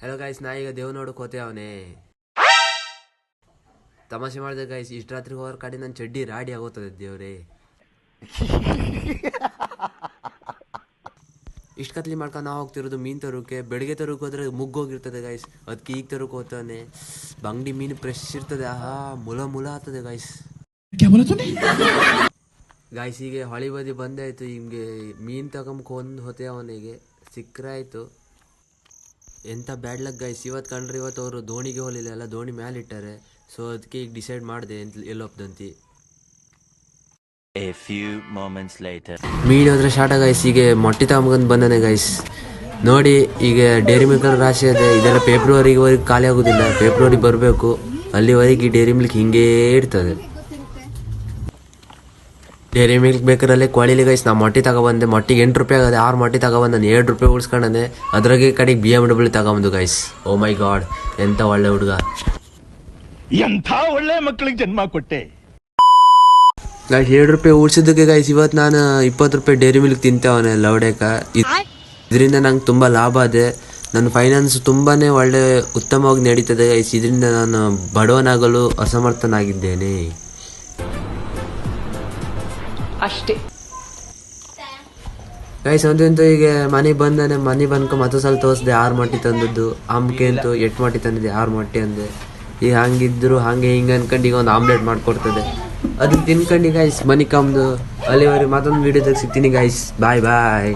Hello guys, ನಾ ಈಗ ದೇವ್ ನೋಡಕ್ ಹೋತೆ ಅವನೇ ತಮಾಷೆ ಮಾಡಿದೆ ಗೈಸ್. ಇಷ್ಟು ರಾತ್ರಿ ಹೋಗೋರ್ ಕಡೆ ನನ್ನ ಚಡ್ಡಿ ರಾಡಿ ಆಗೋತದೆ ದೇವ್ರೇ. ಇಷ್ಟು ಕತ್ಲಿ ಮಾಡ್ಕೊಂಡು ನಾವು ಹೋಗ್ತಿರೋದು ಮೀನು ತರೋಕೆ. ಬೆಳಗ್ಗೆ ತರೋಕೆ ಹೋದ್ರೆ ಮುಗ್ಗೋಗಿರ್ತದೆ ಗೈಸ್, ಅದಕ್ಕೆ ಈಗ ತರೋಕೆ ಹೋಗ್ತಾನೆ. ಬಂಗಡಿ ಮೀನು ಫ್ರೆಶ್ ಇರ್ತದೆ, ಆಹಾ ಮುಲ ಮುಲ ಆಗ್ತದೆ ಗೈಸ್. ಗಾಯ್ಸ್ ಹೀಗೆ ಹೊಳಿ ಬದಿ ಬಂದಾಯ್ತು. ಹಿಂಗೆ ಮೀನು ತಗೊಂಬಂದು ಹೋತೆ ಅವನಿಗೆ ಸಿಕ್ಕರಾಯ್ತು. ಎಂಥ ಬ್ಯಾಡ್ ಲಕ್ ಗೈಸ್. ಇವತ್ತು ಕಂಡ್ರೆ ಇವತ್ತು ಅವರು ದೋಣಿಗೆ ಹೋಗಲಿಲ್ಲ, ಎಲ್ಲ ದೋಣಿ ಮ್ಯಾಲೆ ಇಟ್ಟಾರೆ. ಸೊ ಅದಕ್ಕೆ ಈಗ ಡಿಸೈಡ್ ಮಾಡಿದೆ ಎಲ್ಲೊಪ್ದಂತಿ. ಮೀನು ಹೋದ್ರೆ ಶಾಟ ಗೈಸ್. ಈಗ ಮೊಟ್ಟೆ ತಗೊಂಬಂದು ಬಂದಾನೆ ಗೈಸ್. ನೋಡಿ ಈಗ ಡೈರಿ ಮಿಲ್ಕ್ ರಾಶಿ ಇದೆ. ಇದೆಲ್ಲ ಫೆಬ್ರವರಿವರೆಗೆ ಖಾಲಿ ಆಗೋದಿಲ್ಲ, ಫೆಬ್ರವರಿ ಬರಬೇಕು. ಅಲ್ಲಿವರೆಗೆ ಈ ಡೈರಿ ಮಿಲ್ಕ್ ಹಿಂಗೇ ಇರ್ತದೆ. ಡೈರಿ ಮಿಲ್ಕ್ ಬೇಕರಲ್ಲೇ ಕ್ವಾಲಿಲಿ ಗೈಸ್. ನಾ ಮೊಟ್ಟೆ ತಗೊಬಂದೆ. ಮೊಟ್ಟಿಗೆ 8 ರೂಪಾಯಿ ಆಗದೆ. 6 ಮೊಟ್ಟೆ ತಗೊಬಂದು ನಾನು 7 ರೂಪಾಯಿ ಉಳಿಸ್ಕೊಂಡೆ. ಅದ್ರಾಗೆ ಕಡೆಗೆ BMW ತಗೊಂಬಂದು ಗೈಸ್. ಓ ಮೈ ಗಾಡ್, ಎಂತ ಒಳ್ಳೆ ಹುಡುಗ, ಎಂಥ ಒಳ್ಳೆ ಮಕ್ಕಳಿಗೆ ಜನ್ಮ ಕೊಟ್ಟೆ ಗೈಸ್. 7 ರೂಪಾಯಿ ಉಳಿಸಿದ್ದಕ್ಕೆ ಗೈಸ್ ಇವತ್ತು ನಾನು 20 ರೂಪಾಯಿ ಡೈರಿ ಮಿಲ್ಕ್ ತಿಂತೇವನೆ ಲವಡೇಕ. ಇದರಿಂದ ನಂಗೆ ತುಂಬ ಲಾಭ ಇದೆ. ನನ್ನ ಫೈನಾನ್ಸ್ ತುಂಬಾ ಒಳ್ಳೆ ಉತ್ತಮವಾಗಿ ನಡೀತದೆ ಗೈಸ್. ಇದರಿಂದ ನಾನು ಬಡವನಾಗಲು ಅಸಮರ್ಥನಾಗಿದ್ದೇನೆ ಅಷ್ಟೇ ಗೈಸ್. ಅಂತೂ ಈಗ ಮನೆ ಬಂದಾನೆ. ಮನೆ ಬಂದ್ಕೊ ಮತ್ತೆ ಸಲ ತೋರಿಸ್ದೆ 6 ಮೊಟ್ಟೆ ತಂದದ್ದು. ಅಮ್ಕೆ ಅಂತೂ 8 ಮೊಟ್ಟೆ ತಂದಿದ್ದೆ, 6 ಮೊಟ್ಟೆ ಅಂದೆ. ಈಗ ಹಂಗಿದ್ರು ಹಂಗೆ ಹಿಂಗೆ ಅನ್ಕೊಂಡು ಈಗ ಒಂದು ಆಮ್ಲೆಟ್ ಮಾಡಿಕೊಡ್ತದೆ. ಅದನ್ನ ತಿನ್ಕೊಂಡು ಗೈಸ್ ಮನೆ ಕಮ್ದು. ಅಲ್ಲಿವರೆಗೆ ಮತ್ತೊಂದು ವೀಡಿಯೋದಾಗ ಸಿಗ್ತೀನಿ ಗೈಸ್. ಬಾಯ್ ಬಾಯ್.